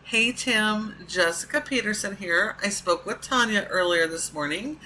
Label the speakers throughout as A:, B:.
A: Hey Tim, Jessica Peterson here. I spoke with Tanya earlier this morning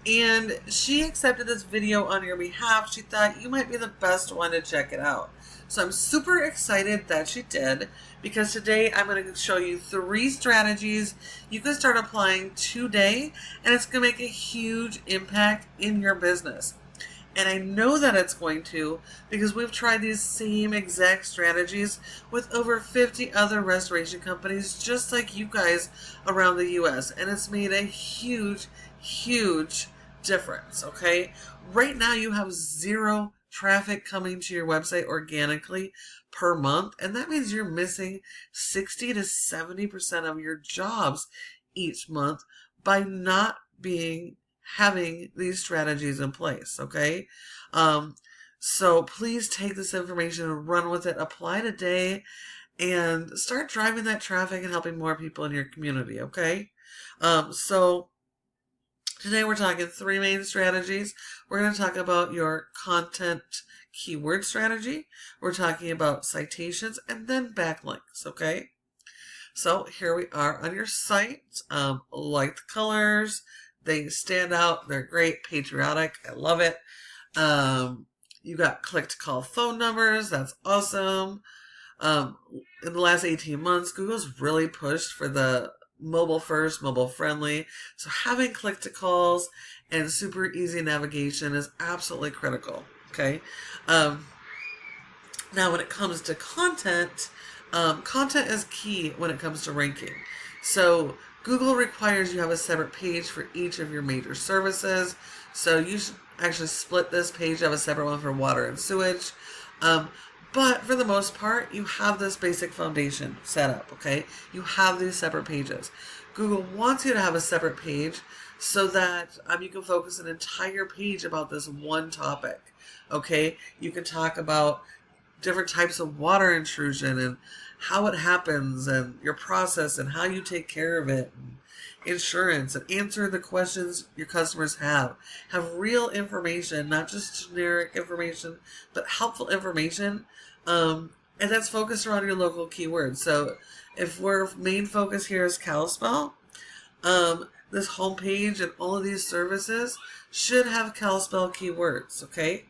A: and she accepted this video on your behalf. She thought you might be the best one to check it out. So I'm super excited that she did, because today I'm going to show you 3 strategies you can start applying today, and it's going to make a huge impact in your business. And I know that it's going to, because we've tried these same exact strategies with over 50 other restoration companies just like you guys around the US. And it's made a huge, huge difference, okay? Right now you have 0 traffic coming to your website organically per month. And that means you're missing 60 to 70% of your jobs each month by not having these strategies in place, okay? So please take this information and run with it. Apply today and start driving that traffic and helping more people in your community, okay? So today we're talking 3 main strategies. We're going to talk about your content keyword strategy. We're talking about citations and then backlinks, okay? So here we are on your site. Like the colors. They stand out. They're great. Patriotic. I love it. You got click to call phone numbers. That's awesome. In the last 18 months, Google's really pushed for the mobile first, mobile friendly. So having click to calls and super easy navigation is absolutely critical. Okay. Now when it comes to content, content is key when it comes to ranking. So Google requires you have a separate page for each of your major services. So you should actually split this page, have a separate one for water and sewage. But for the most part, you have this basic foundation set up, okay? You have these separate pages. Google wants you to have a separate page so that you can focus an entire page about this one topic, okay? You can talk about different types of water intrusion and how it happens and your process and how you take care of it, and insurance, and answer the questions your customers have. Have real information, not just generic information, but helpful information. And that's focused around your local keywords. So if our main focus here is Kalispell, this homepage and all of these services should have Kalispell keywords, okay?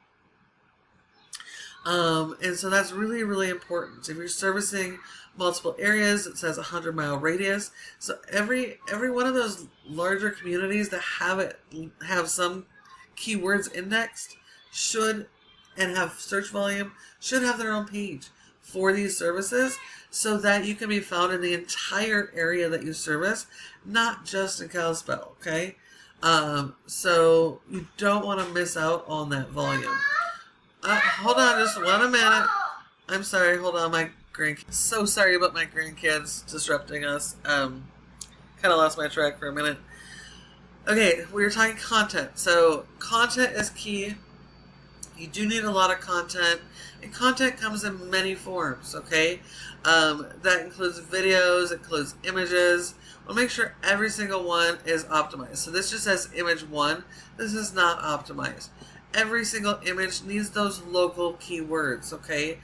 A: And so that's really, really important. If you're servicing multiple areas, it says 100-mile radius. So every one of those larger communities that have some keywords indexed and have search volume should have their own page for these services, so that you can be found in the entire area that you service, not just in Kalispell, okay? So you don't want to miss out on that volume. Hold on just 1 minute. I'm sorry, hold on, my grandkids. So sorry about my grandkids disrupting us. Kind of lost my track for a minute. Okay, we were talking content. So content is key. You do need a lot of content, and content comes in many forms, okay? That includes videos, it includes images. We'll make sure every single one is optimized. So this just says image 1. This is not optimized. Every single image needs those local keywords, okay?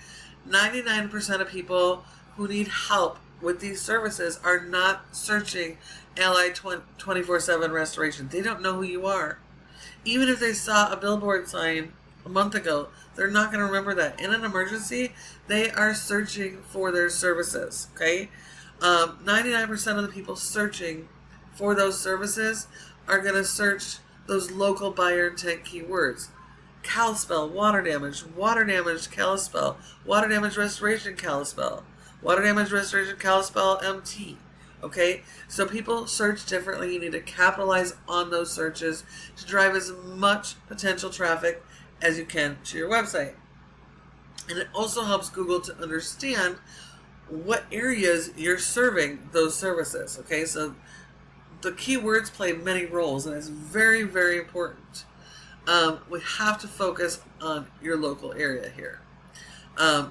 A: 99% of people who need help with these services are not searching Allied 24/7 restoration. They don't know who you are. Even if they saw a billboard sign a month ago, they're not going to remember that. In an emergency, they are searching for their services, okay? 99% of the people searching for those services are going to search those local buyer intent keywords. Kalispell, water damage, Kalispell, water damage restoration, Kalispell, water damage restoration, Kalispell, MT. Okay, so people search differently. You need to capitalize on those searches to drive as much potential traffic as you can to your website. And it also helps Google to understand what areas you're serving those services. Okay, so the keywords play many roles, and it's very, very important. We have to focus on your local area here.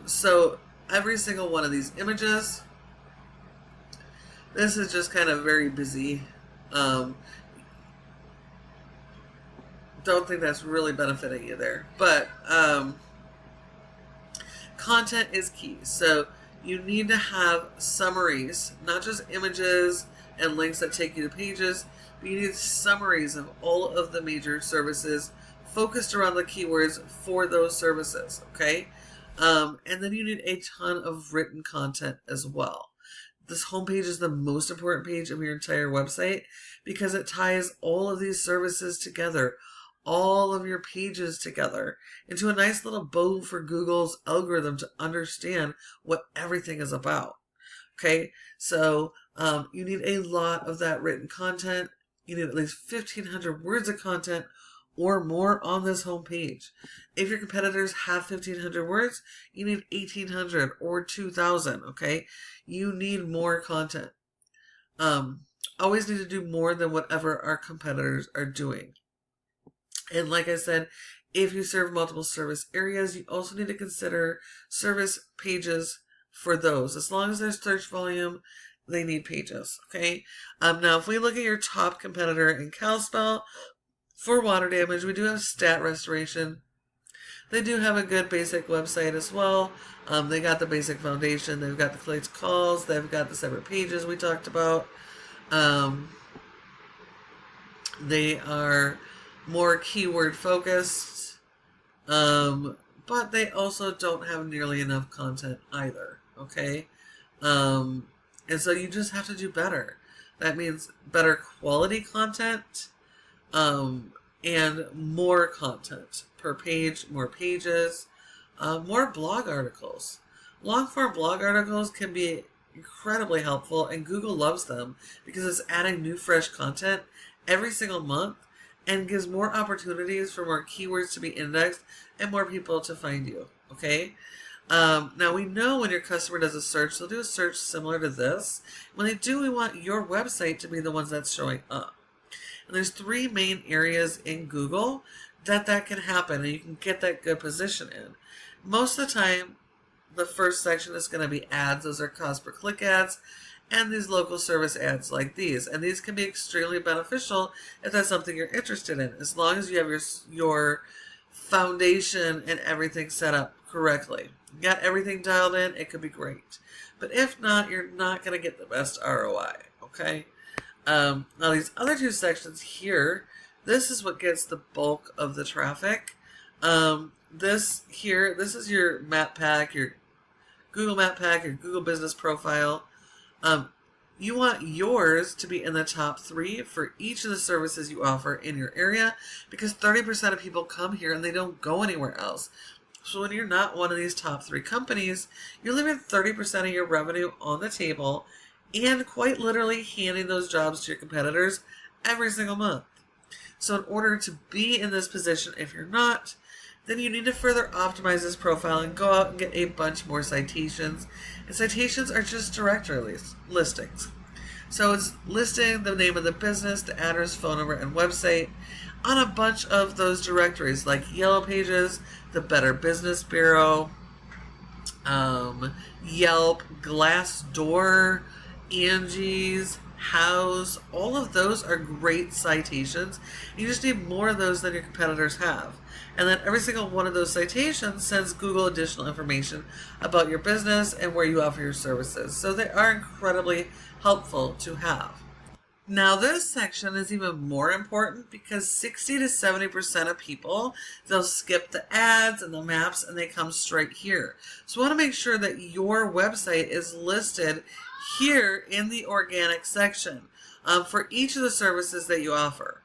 A: So every single one of these images, this is just kind of very busy. Don't think that's really benefiting you there. But content is key. So you need to have summaries, not just images and links that take you to pages, but you need summaries of all of the major services focused around the keywords for those services, okay? And then you need a ton of written content as well. This homepage is the most important page of your entire website because it ties all of these services together, all of your pages together, into a nice little bow for Google's algorithm to understand what everything is about. Okay, so you need a lot of that written content. You need at least 1,500 words of content or more on this homepage. If your competitors have 1,500 words, you need 1,800 or 2,000, okay? You need more content. Always need to do more than whatever our competitors are doing. And like I said, if you serve multiple service areas, you also need to consider service pages for those. As long as there's search volume, they need pages, okay? Now, if we look at your top competitor in Kalispell, for water damage, we do have Stat Restoration. They do have a good basic website as well. They got the basic foundation. They've got the collect calls. They've got the separate pages we talked about. They are more keyword focused, but they also don't have nearly enough content either, okay? And so you just have to do better. That means better quality content, and more content per page, more pages, more blog articles. Long-form blog articles can be incredibly helpful, and Google loves them because it's adding new, fresh content every single month and gives more opportunities for more keywords to be indexed and more people to find you, okay? Now, we know when your customer does a search, they'll do a search similar to this. When they do, we want your website to be the ones that's showing up. And there's 3 main areas in Google that can happen, and you can get that good position in. Most of the time, the first section is going to be ads. Those are cost per click ads, and these local service ads like these. And these can be extremely beneficial if that's something you're interested in, as long as you have your foundation and everything set up correctly. You got everything dialed in, it could be great. But if not, you're not going to get the best ROI, okay? Now these other 2 sections here, this is what gets the bulk of the traffic. This is your map pack, your Google Map Pack, your Google Business Profile. You want yours to be in the top 3 for each of the services you offer in your area, because 30% of people come here and they don't go anywhere else. So when you're not one of these top 3 companies, you're leaving 30% of your revenue on the table and quite literally handing those jobs to your competitors every single month. So in order to be in this position, if you're not, then you need to further optimize this profile and go out and get a bunch more citations. And citations are just directory listings. So it's listing the name of the business, the address, phone number, and website on a bunch of those directories like Yellow Pages, the Better Business Bureau, Yelp, Glassdoor, Angie's, House. All of those are great citations. You just need more of those than your competitors have. And then every single one of those citations sends Google additional information about your business and where you offer your services. So they are incredibly helpful to have. Now this section is even more important because 60 to 70% of people, they'll skip the ads and the maps and they come straight here. So we want to make sure that your website is listed here in the organic section for each of the services that you offer.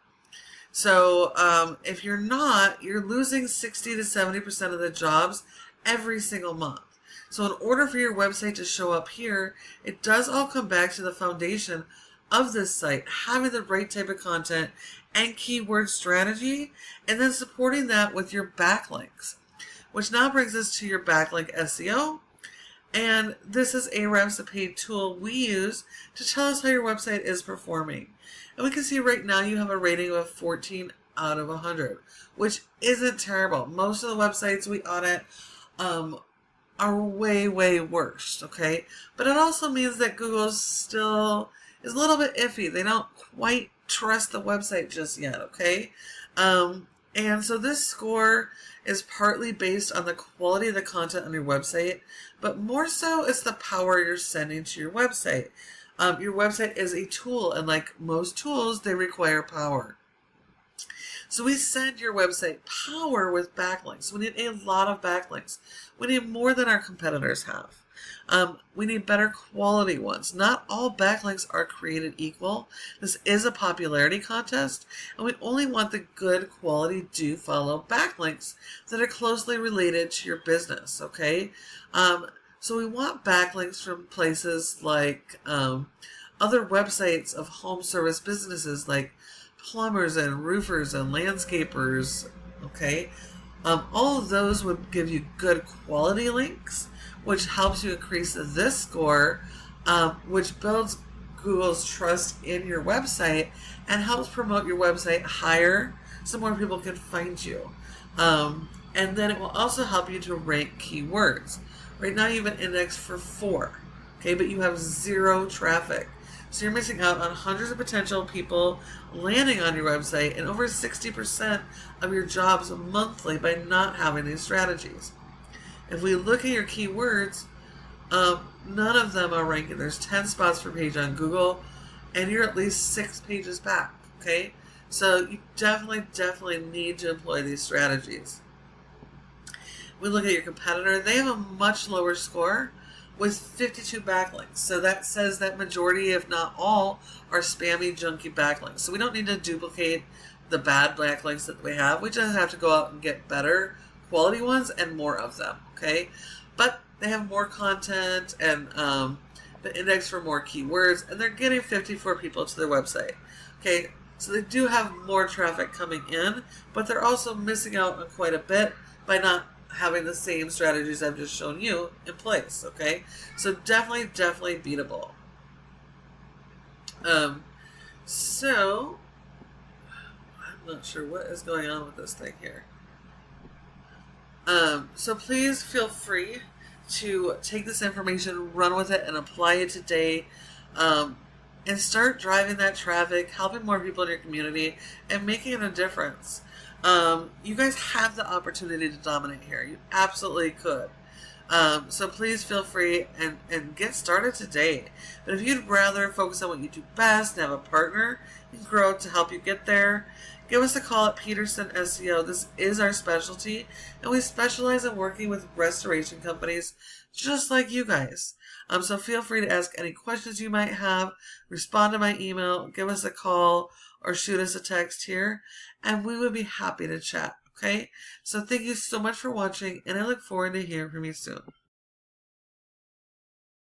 A: So if you're not, you're losing 60 to 70% of the jobs every single month. So in order for your website to show up here, it does all come back to the foundation of this site, having the right type of content and keyword strategy, and then supporting that with your backlinks, which now brings us to your backlink SEO. And this is Ahrefs, a paid tool we use to tell us how your website is performing. And we can see right now you have a rating of 14 out of 100, which isn't terrible. Most of the websites we audit are way, way worse, okay? But it also means that Google still is a little bit iffy. They don't quite trust the website just yet, okay? And so this score is partly based on the quality of the content on your website, but more so it's the power you're sending to your website. Your website is a tool, and like most tools, they require power. So we send your website power with backlinks. We need a lot of backlinks. We need more than our competitors have. We need better quality ones. Not all backlinks are created equal. This is a popularity contest, and we only want the good quality do follow backlinks that are closely related to your business, okay? So we want backlinks from places like other websites of home service businesses like plumbers and roofers and landscapers, okay? All of those would give you good quality links, which helps you increase this score, which builds Google's trust in your website and helps promote your website higher so more people can find you. And then it will also help you to rank keywords. Right now you have an index for 4, okay, but you have 0 traffic. So you're missing out on hundreds of potential people landing on your website and over 60% of your jobs monthly by not having these strategies. If we look at your keywords, none of them are ranking. There's 10 spots per page on Google, and you're at least 6 pages back, okay? So you definitely need to employ these strategies. We look at your competitor. They have a much lower score with 52 backlinks. So that says that majority, if not all, are spammy, junky backlinks. So we don't need to duplicate the bad backlinks that we have. We just have to go out and get better quality ones and more of them, okay? But they have more content and the index for more keywords, and they're getting 54 people to their website, okay? So they do have more traffic coming in, but they're also missing out on quite a bit by not having the same strategies I've just shown you in place, okay? So definitely beatable. So I'm not sure what is going on with this thing here. So please feel free to take this information, run with it, and apply it today, and start driving that traffic, helping more people in your community, and making a difference. You guys have the opportunity to dominate here. You absolutely could. So please feel free and get started today. But if you'd rather focus on what you do best and have a partner and grow to help you get there, give us a call at Peterson SEO. This is our specialty, and we specialize in working with restoration companies just like you guys. So feel free to ask any questions you might have, respond to my email, give us a call, or shoot us a text here, and we would be happy to chat, okay? So thank you so much for watching, and I look forward to hearing from you soon.